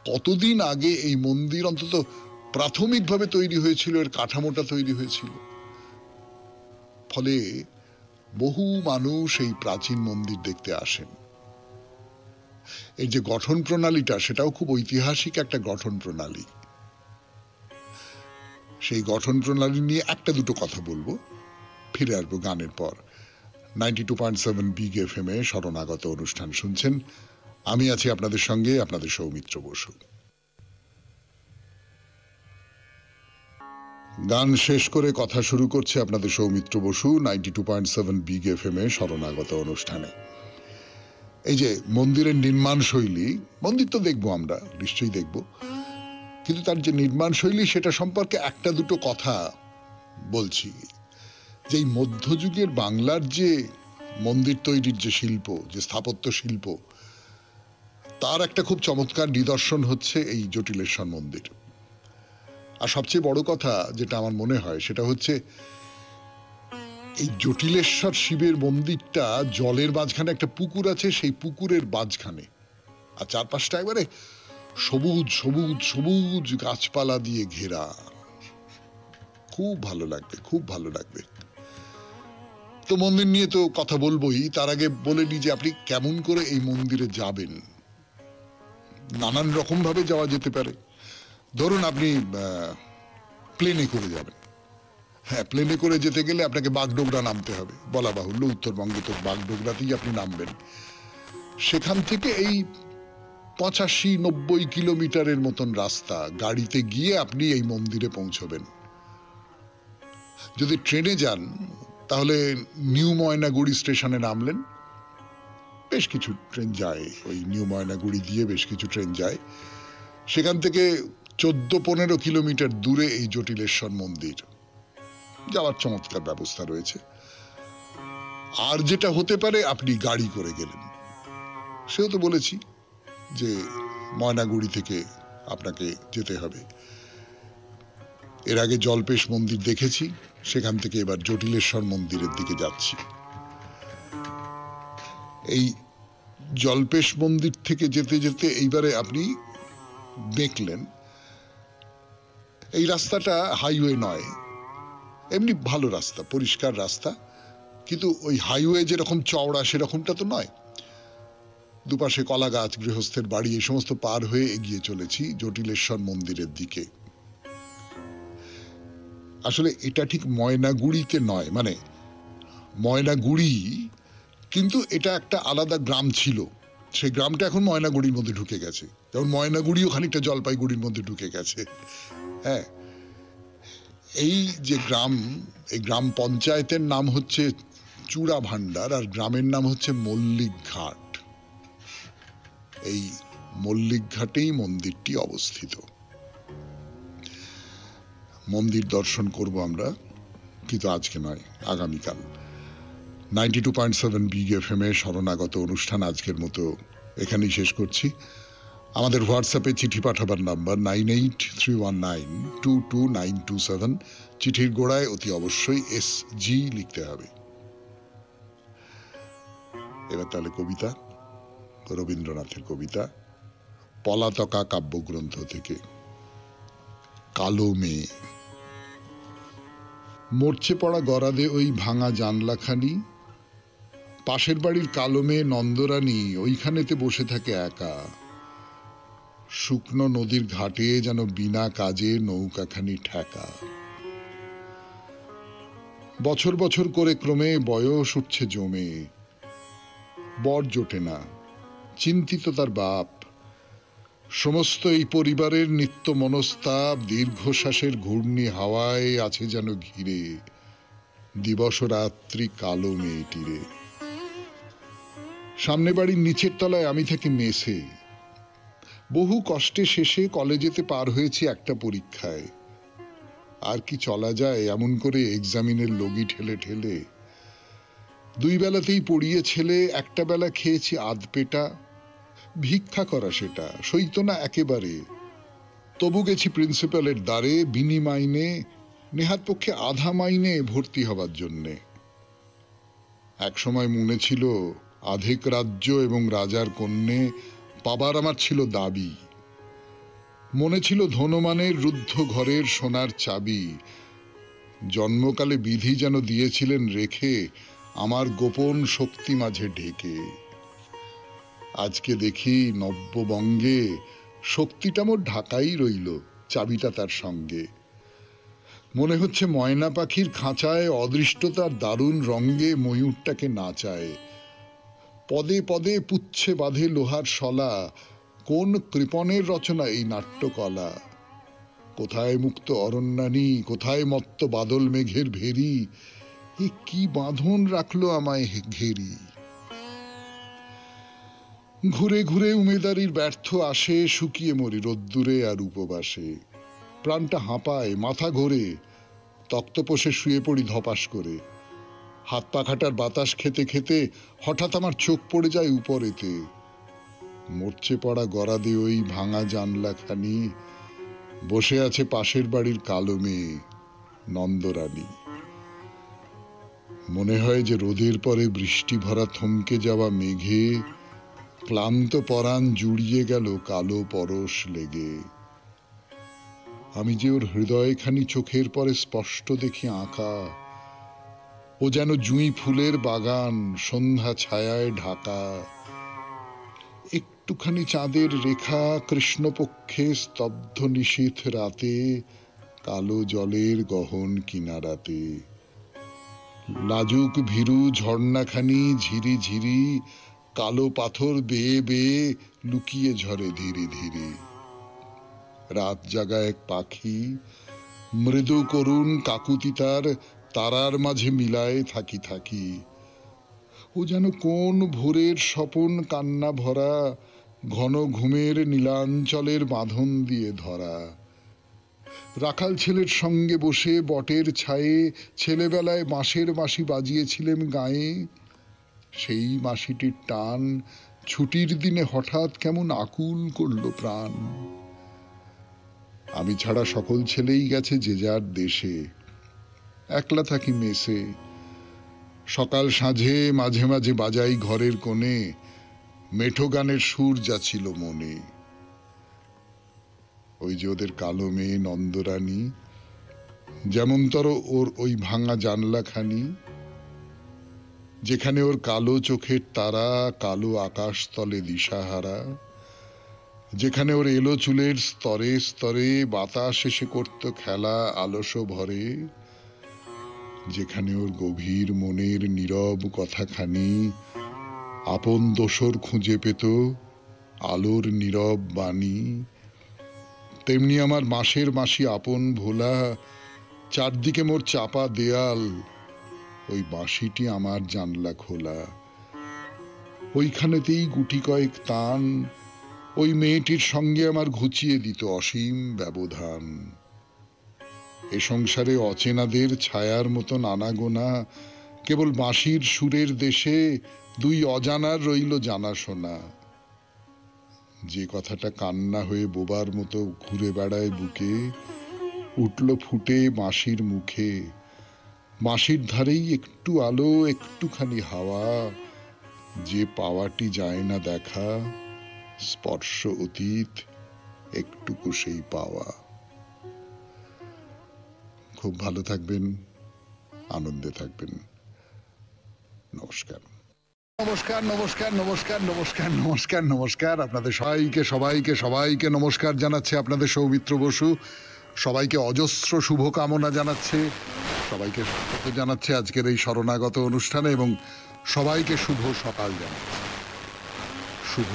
কতদিন আগে এই মন্দির অন্তত প্রাথমিকভাবে তৈরি হয়েছিল, এর কাঠামোটা তৈরি হয়েছিল। ফলে বহু মানুষ এই প্রাচীন মন্দির দেখতে আসেন। এর যে গঠন প্রণালীটা সেটাও খুব ঐতিহাসিক একটা গঠন প্রণালী। সেই গঠন প্রণালী নিয়ে একটা দুটো কথা বলবো, ফিরে আসবো গানের পর। 92.7 বিগ এফএম এ শরণাগত অনুষ্ঠান শুনছেন, আমি আছি আপনাদের সঙ্গে, আপনাদের সৌমিত্র বসু। গান শেষ করে কথা শুরু করছে আপনাদের সৌমিত্র বসু 92.7 বিগ এফএম এ শরণাগত অনুষ্ঠানে। এই যে মন্দিরের নির্মাণ শৈলী, মন্দির তো দেখবো আমরা, নিশ্চয়ই দেখব, কিন্তু তার যে নির্মাণ শৈলী সেটা সম্পর্কে একটা দুটো কথা বলছি। যে এই মধ্যযুগের বাংলার যে মন্দির তৈরির যে শিল্প, যে স্থাপত্য শিল্প, তার একটা খুব চমৎকার নিদর্শন হচ্ছে এই জটিলেশ্বর মন্দির। আর সবচেয়ে বড় কথা যেটা আমার মনে হয় সেটা হচ্ছে এই জটিলেশ্বর শিবের মন্দিরটা জলের মাঝখানে একটা পুকুর আছে, সেই পুকুরের মাঝখানে, আর চারপাশটা একবারে সবুজ সবুজ সবুজ গাছপালা দিয়ে ঘেরা। খুব ভালো লাগবে, খুব ভালো লাগবে। তো মন্দির নিয়ে তো কথা বলবোই, তার আগে বলে নিই যে আপনি কেমন করে এই মন্দিরে যাবেন। নানান রকম ভাবে যাওয়া যেতে পারে। ধরুন আপনি প্লেনে করে যাবেন। হ্যাঁ, প্লেনে করে যেতে গেলে আপনাকে বাগডোগরা নামতে হবে, বলা বাহুল্য উত্তরবঙ্গে তো বাগডোগরাতেই আপনি নামবেন। সেখান থেকে এই 85-90 কিলোমিটারের মতন রাস্তা গাড়িতে গিয়ে আপনি এই মন্দিরে পৌঁছবেন। যদি ট্রেনে যান তাহলে নিউ ময়নাগুড়ি স্টেশনে নামলেন, বেশ কিছু ট্রেন যায়, ওই নিউ ময়নাগুড়ি দিয়ে বেশ কিছু ট্রেন যায়। সেখান থেকে 14-15 কিলোমিটার দূরে এই জটিলেশ্বর মন্দির, যাওয়ার চমৎকার ব্যবস্থা রয়েছে। আর যেটা হতে পারে আপনি গাড়ি করে গেলেন, সেও তো বলেছি যে ময়নাগুড়ি থেকে আপনাকে যেতে হবে। এর আগে জল্পেশ মন্দির দেখেছি, সেখান থেকে এবার জটিলেশ্বর মন্দিরের দিকে যাচ্ছি। এই জল্পেশ মন্দির থেকে যেতে যেতে এইবারে আপনি দেখলেন এই রাস্তাটা হাইওয়ে নয়, এমনি ভালো রাস্তা, পরিষ্কার রাস্তা, কিন্তু ওই হাইওয়ে যেরকম চওড়া সেরকমটা তো নয়। দুপাশে কলা গাছ, গৃহস্থের বাড়ি, এই সমস্ত পার হয়ে এগিয়ে চলেছি জটিলেশ্বর মন্দিরের দিকে। আসলে এটা ঠিক ময়নাগুড়িতে নয়, মানে ময়নাগুড়ি, কিন্তু এটা একটা আলাদা গ্রাম ছিল, সেই গ্রামটা এখন ময়নাগুড়ির মধ্যে ঢুকে গেছে, যেমন ময়নাগুড়িও খানিকটা জলপাইগুড়ির মধ্যে ঢুকে গেছে। হ্যাঁ, এই যে গ্রাম, এই গ্রাম পঞ্চায়েতের নাম হচ্ছে চূড়া ভান্ডার, আর গ্রামের নাম হচ্ছে মল্লিক ঘাট। এই মল্লিক ঘাটেই মন্দিরটি অবস্থিত। মন্দির দর্শন করব আমরা, কিন্তু আজকে নয়, আগামীকাল। 92.7 বিগ এফএম এ শরণাগত অনুষ্ঠান আজকের মতো এখানেই শেষ করছি। আমাদের হোয়াটসঅ্যাপে চিঠি পাঠাবার নাম্বার 9831922927। চিঠির গোড়ায় অতি অবশ্যই SG লিখতে হবে। এবার তাহলে কবিতা, রবীন্দ্রনাথের কবিতা, পলাতকা কাব্যগ্রন্থ থেকে। কালো মেয়ে। মরচে পড়া গরাদে ওই ভাঙা জানলাখানি, পাশের বাড়ির কালো মেয়ে নন্দরানী ওইখানেতে বসে থাকে একা। শুকনো নদীর ঘাটে যেন বিনা কাজে নৌকাখানি ঠেকা। বছর বছর করে ক্রমে বয়স উঠছে জমে, বর জোটে না, চিন্তিত তার বাপ। সমস্ত এই পরিবারের নিত্য মনস্তাপ দীর্ঘশ্বাসের ঘূর্ণি হাওয়ায় আছে যেন ঘিরে, দিবস রাত্রি কালো মেয়েটিরে। সামনে বাড়ির নিচের তলায় আমি থাকি মেসে। বহু কষ্টে শেষে কলেজেতে পার হয়েছি একটা পরীক্ষায়। আর কি চলা যায় এমন করে এক্সামিনের লগি ঠেলে ঠেলে। দুই বেলাতেই পড়িয়ে ছেলে, একটা বেলা খেয়েছি আধ পেটা। ভিক্ষা করা সেটা সইত না একেবারে। তবু গেছি প্রিন্সিপালের দ্বারে বিনি মাইনে, নেহাত পক্ষে আধা মাইনে ভর্তি হবার জন্যে। এক সময় মনে ছিল আধেক রাজ্য এবং রাজার কন্যে পাবার আমার ছিল দাবি। মনে ছিল ধনমানের রুদ্ধ ঘরের সোনার চাবি। জন্মকালে বিধি যেন দিয়েছিলেন রেখে আমার গোপন শক্তি মাঝে ঢেকে। আজকে দেখি নব্যবঙ্গে শক্তিটা মোর ঢাকাই রইল, চাবিটা তার সঙ্গে। মনে হচ্ছে ময়না পাখির খাঁচায় অদৃষ্টতার দারুণ রঙ্গে ময়ূরটাকে নাচায়। পদে পদে পুচ্ছে বাঁধে লোহার শলা, কোন কৃপণের রচনা এই নাট্যকলা। কোথায় মুক্ত অরণ্যানী, কোথায় মত্ত বাদল মেঘের ভেরি, এ কি বাঁধন রাখলো আমায় ঘেরি। ঘুরে ঘুরে উমেদারির ব্যর্থ আসে, শুকিয়ে মরি রোদ্দুরে আর উপবাসে। প্রাণটা হাঁপায়, মাথা ঘোরে, তক্তপোষে শুয়ে পড়ি ধপাস করে। হাত পাখাটার বাতাস খেতে খেতে হঠাৎ আমার চোখ পড়ে যায় উপরেতে। মরচে পড়া গরাদে ওই ভাঙা জানলাখানি, বসে আছে পাশের বাড়ির কালো মেয়ে নন্দরানী। মনে হয় যে রোদের পরে বৃষ্টি ভরা থমকে যাওয়া মেঘে ক্লান্ত পরাণ জুড়িয়ে গেল কালো পরশ লেগে। আমি যে ওর হৃদয়খানি চোখের পরে স্পষ্ট দেখি আঁকা, ও যেন জুঁই ফুলের বাগান সন্ধ্যা ছায়ায় ঢাকা। একটুখানি চাঁদের রেখা কৃষ্ণপক্ষে স্তব্ধ নিশীথ রাতে, কালো জলের গহন কিনারাতে। লাজুক ভীরু ঝর্ণাখানি ঝিরি ঝিরি, কালো পাথর বেয়ে বেয়ে লুকিয়ে ঝরে ধীরে ধীরে। রাত জাগা এক পাখি, মৃদু করুণ কাকুতি তার তারার মাঝে মিলায় থাকি থাকি। ও যেন কোন ভোরের স্বপন কান্না ভরা, ঘন ঘুমের নীলাঞ্চলের বাঁধন দিয়ে ধরা। রাখাল ছেলের সঙ্গে বসে বটের ছায়ে ছেলেবেলায় বাঁশের বাঁশি বাজিয়েছিলেম গায়ে। সেই বাঁশিটির টান ছুটির দিনে হঠাৎ কেমন আকুল করল প্রাণ। আমি ছাড়া সকল ছেলেই গেছে যে যার দেশে, একলা থাকি মেসে। সকাল সাঁঝে মাঝে মাঝে বাজাই ঘরের কোণে, মেঠো গানের সুর যাচ্ছিল মনে। ওই যে ওদের কালো মেয়ে নন্দরানী, যেমনতর ওর ওই ভাঙা জানলাখানি, যেখানে ওর কালো চোখের তারা কালো আকাশ তলে দিশাহারা, যেখানে ওর এলো চুলের স্তরে স্তরে বাতাস এসে করত খেলা আলস ভরে, যেখানে ওর গভীর মনের নীরব কথাখানি আপন দোসর খুঁজে পেত আলোর নীরব বাণী। তেমনি আমার মাসের মাসি আপন ভোলা, চারদিকে মোর চাপা দেয়াল, ওই বাঁশিটি আমার জানলা খোলা। ওইখানেতেই গুটি কয়েক তান ওই মেয়েটির সঙ্গে আমার ঘুচিয়ে দিত অসীম ব্যবধান। এ সংসারে অচেনাদের ছায়ার মতন আনাগোনা, কেবল বাঁশির সুরের দেশে দুই অজানার রইল জানাশোনা। যে কথাটা কান্না হয়ে বোবার মতো ঘুরে বেড়ায় বুকে, উঠল ফুটে বাঁশির মুখে। বাঁশির ধারেই একটু আলো একটুখানি হাওয়া, যে পাওয়াটি যায় না দেখা, স্পর্শ অতীত একটুকু সেই পাওয়া। খুব ভালো থাকবেন, আনন্দে থাকবেন। নমস্কার। নমস্কার নমস্কার নমস্কার নমস্কার নমস্কার নমস্কার। আপনাদের সবাইকে সবাইকে সবাইকে নমস্কার জানাচ্ছে আপনাদের সৌমিত্র বসু। সবাইকে অজস্র শুভকামনা জানাচ্ছে, সবাইকে স্বাগত জানাচ্ছে আজকের এই শরণাগত অনুষ্ঠানে, এবং সবাইকে শুভ সকাল জানাচ্ছে। শুভ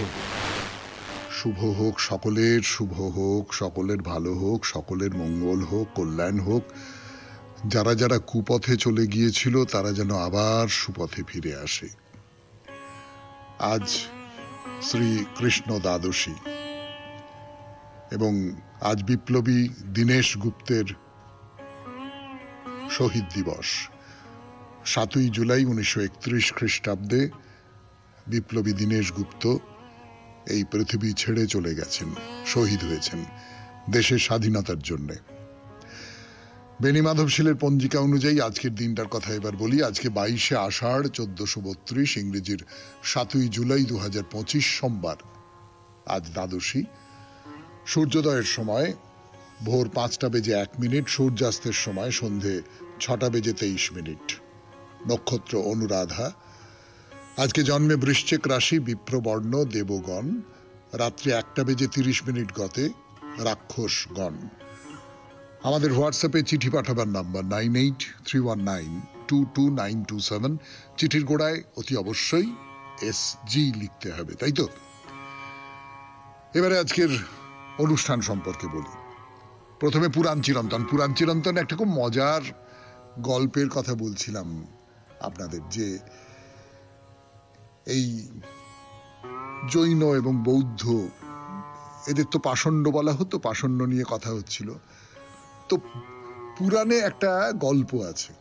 শুভ হোক সকলের, শুভ হোক সকলের, ভালো হোক সকলের, মঙ্গল হোক, কল্যাণ হোক। যারা যারা কুপথে চলে গিয়েছিল তারা যেন আবার সুপথে ফিরে আসে। আজ শ্রী কৃষ্ণ দ্বাদশী এবং আজ বিপ্লবী দীনেশ গুপ্তের শহীদ দিবস। 7ই জুলাই 1931 খ্রিস্টাব্দে বিপ্লবী দীনেশ গুপ্ত এই পৃথিবী ছেড়ে চলে গেছেন, শহীদ হয়েছেন দেশের স্বাধীনতার জন্য। বেনি মাধবশীলের পঞ্জিকা অনুযায়ী আজকের দিনটার কথা এবার বলি। আজকে 22শে আষাঢ় 1432, ইংরেজির 7ই জুলাই 2025 সোমবার। আজ দ্বাদশী। সূর্যোদয়ের সময় ভোর 5টা বেজে 1 মিনিট, সূর্যাস্তের সময় সন্ধে 6টা বেজে 23 মিনিট। নক্ষত্র অনুরাধা। আজকে জন্মে বৃশ্চিক রাশি, বিপ্রবর্ণ, দেবগণ। রাত্রি 1টা বেজে 30 মিনিট গতে রাক্ষসগণ। আমাদের হোয়াটসঅ্যাপে চিঠি পাঠাবার নাম্বার 9831922927। চিঠির গোড়ায় অতি অবশ্যই SG লিখতে হবে, তাই তো? এবারে আজকের অনুষ্ঠান সম্পর্কে বলি। প্রথমে পুরাণ চিরন্তন। পুরাণ চিরন্তন একটা খুব মজার গল্পের কথা বলছিলাম আপনাদের, যে এই জৈন এবং বৌদ্ধ এদের তো পাষণ্ড বলা হতো, পাষণ্ড নিয়ে কথা হচ্ছিল। তো পুরাণে একটা গল্প আছে,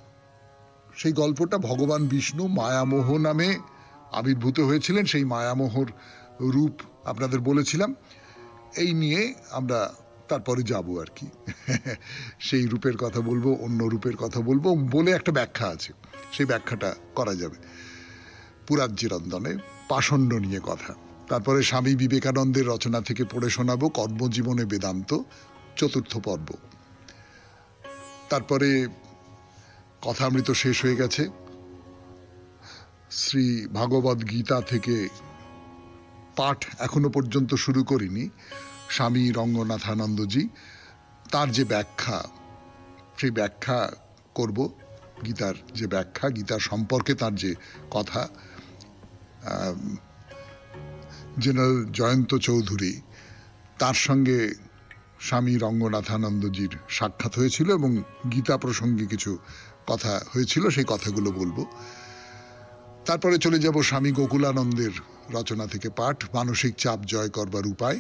সেই গল্পটা ভগবান বিষ্ণু মায়ামোহ নামে আবির্ভূত হয়েছিলেন। সেই মায়ামোহর রূপ আপনাদের বলেছিলাম, এই নিয়ে আমরা তারপরে যাব আর কি। সেই রূপের কথা বলবো, অন্য রূপের কথা বলবো, বলে একটা ব্যাখ্যা আছে, সেই ব্যাখ্যাটা করা যাবে পুরাণ চিরন্তনে। পাষণ্ড নিয়ে কথা। তারপরে স্বামী বিবেকানন্দের রচনা থেকে পড়ে শোনাবো কর্মজীবনে বেদান্ত, 4র্থ পর্ব। তারপরে কথামৃত শেষ হয়ে গেছে। শ্রী ভাগবত গীতা থেকে পাঠ এখনো পর্যন্ত শুরু করিনি। স্বামী রঙ্গনাথানন্দজি তার যে ব্যাখ্যা, সেই ব্যাখ্যা করব। গীতার যে ব্যাখ্যা, গীতার সম্পর্কে তার যে কথা, জেনারেল জয়ন্ত চৌধুরী তার সঙ্গে স্বামী রঙ্গনাথানন্দজির সাক্ষাৎ হয়েছিল এবং গীতা প্রসঙ্গে কিছু কথা হয়েছিল, সেই কথাগুলো বলবো। তারপরে চলে যাব স্বামী গোকুলানন্দের রচনা থেকে পাঠ, মানসিক চাপ জয় করবার উপায়।